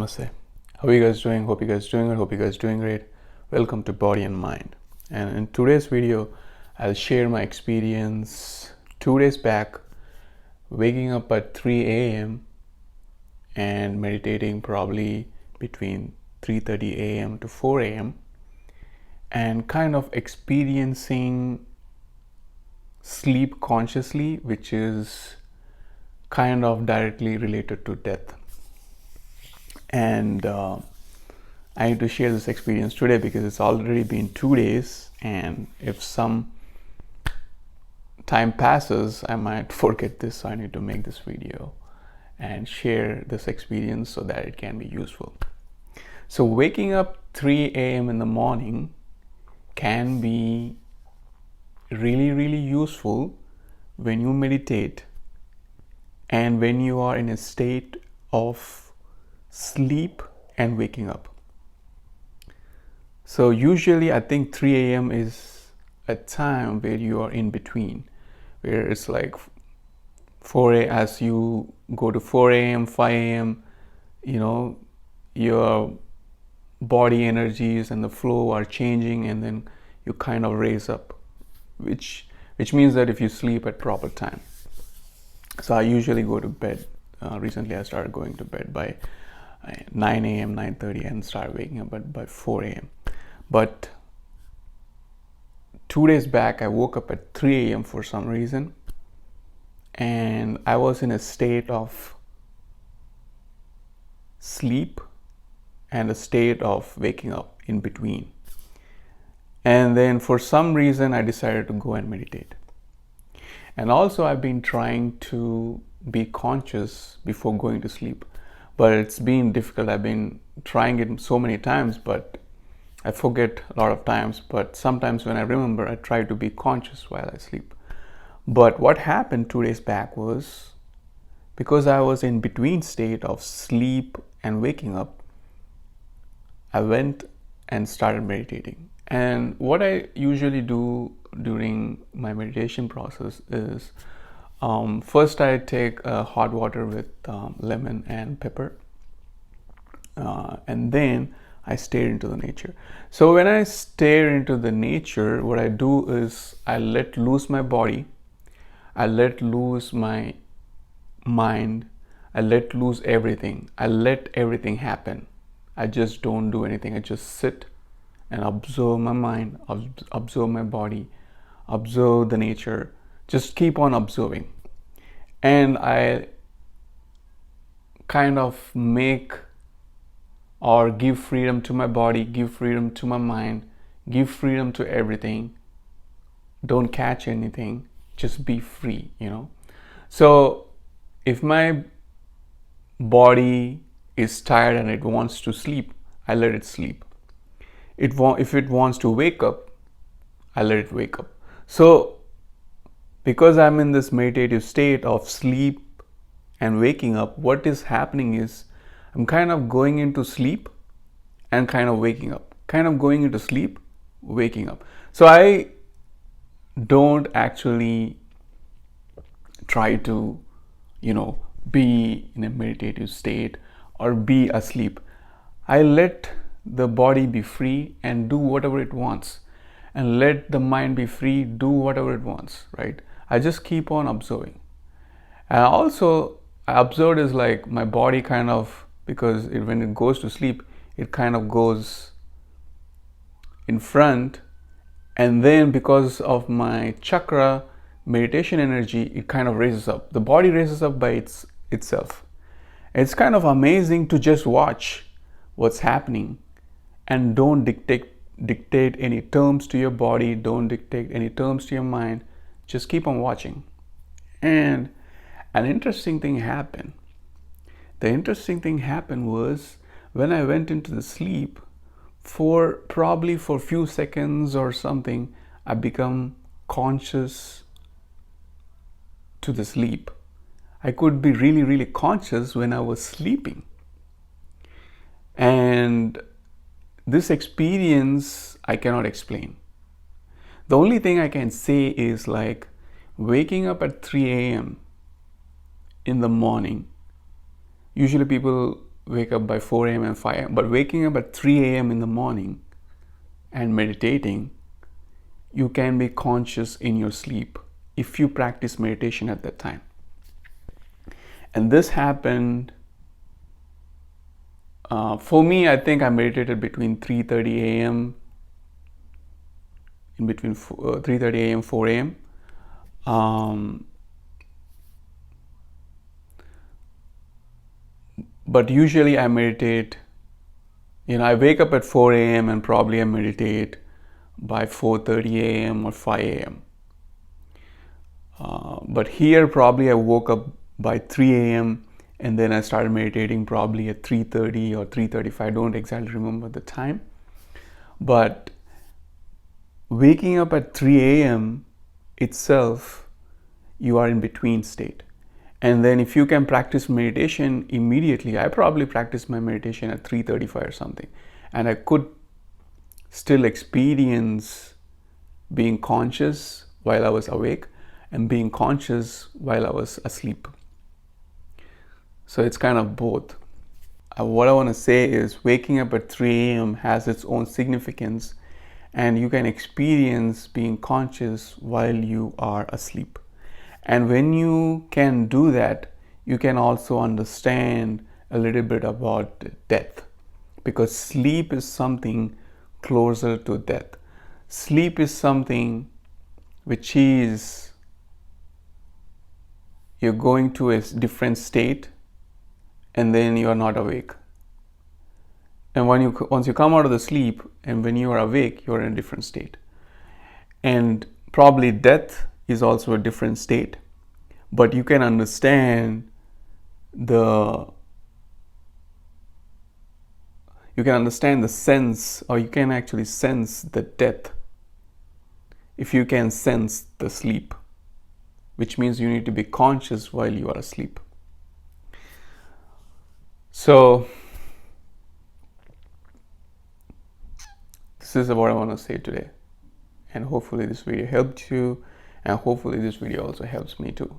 Namaste. How are you guys doing? Hope you guys doing good. Hope you guys doing great. Welcome to Body and Mind. And in today's video, I'll share my experience 2 days back, waking up at 3 a.m. and meditating probably between 3:30 a.m. to 4 a.m. and kind of experiencing sleep consciously, which is kind of directly related to death. And I need to share this experience today because it's already been 2 days, and if some time passes, I might forget this. So I need to make this video and share this experience so that it can be useful. So waking up 3 a.m. in the morning can be really useful when you meditate and when you are in a state of sleep and waking up. So usually I think 3 a.m. is a time where you are in between, where it's like 4 a.m. as you go to 4 a.m., 5 a.m., your body energies and the flow are changing, and then you kind of raise up, which means that if you sleep at proper time. So I usually go to bed. Recently I started going to bed by 9 a.m., 9:30 and start waking up by 4 a.m. But 2 days back, I woke up at 3 a.m. for some reason, and I was in a state of sleep and a state of waking up in between. And then for some reason, I decided to go and meditate. And also, I've been trying to be conscious before going to sleep, but it's been difficult. I've been trying it so many times, but I forget a lot of times. But sometimes when I remember, I try to be conscious while I sleep. But what happened 2 days back was, because I was in between state of sleep and waking up, I went and started meditating. And what I usually do during my meditation process is, first I take hot water with lemon and pepper, and then I stare into the nature. So when I stare into the nature, what I do is I let loose my body, I let loose my mind, I let loose everything. I let everything happen. I just don't do anything. I just sit and observe my mind, observe my body, observe the nature, just keep on observing. And I kind of make or give freedom to my body, give freedom to my mind, give freedom to everything. Don't catch anything, just be free, So if my body is tired and it wants to sleep, I let it sleep. If it wants to wake up, I let it wake up. So because I'm in this meditative state of sleep and waking up, what is happening is I'm kind of going into sleep and kind of waking up, kind of going into sleep, waking up. So I don't actually try to, be in a meditative state or be asleep. I let the body be free and do whatever it wants, and let the mind be free, do whatever it wants, right? I just keep on observing. And also, I observed is like my body kind of, because when it goes to sleep, it kind of goes in front, and then because of my chakra meditation energy, it kind of raises up. The body raises up by itself. It's kind of amazing to just watch what's happening and don't dictate any terms to your body, don't dictate any terms to your mind. Just keep on watching. And an interesting thing happened. The interesting thing happened was when I went into the sleep, for a few seconds or something, I become conscious to the sleep. I could be really conscious when I was sleeping. And this experience I cannot explain. The only thing I can say is like waking up at 3 a.m. in the morning. Usually people wake up by 4 a.m. and 5 a.m. But waking up at 3 a.m. in the morning and meditating, you can be conscious in your sleep if you practice meditation at that time. And this happened for me. I think I meditated between 3:30 a.m. in between 3:30 a.m. 4 a.m. But usually I meditate, I wake up at 4 a.m. and probably I meditate by 4:30 a.m. or 5 a.m. But here probably I woke up by 3 a.m. and then I started meditating probably at 3:30 or 3:35. I don't exactly remember the time. But waking up at 3 a.m. itself, you are in between state. And then if you can practice meditation immediately, I probably practiced my meditation at 3:35 or something. And I could still experience being conscious while I was awake and being conscious while I was asleep. So it's kind of both. What I want to say is waking up at 3 a.m. has its own significance, and you can experience being conscious while you are asleep. And when you can do that, you can also understand a little bit about death, because sleep is something closer to death. Sleep is something which is you're going to a different state and then you're not awake. And once you come out of the sleep and when you are awake, you're in a different state. And probably death is also a different state, but you can understand the sense, or you can actually sense the death if you can sense the sleep, which means you need to be conscious while you are asleep. So this is what I want to say today, and hopefully this video helped you, and hopefully this video also helps me too.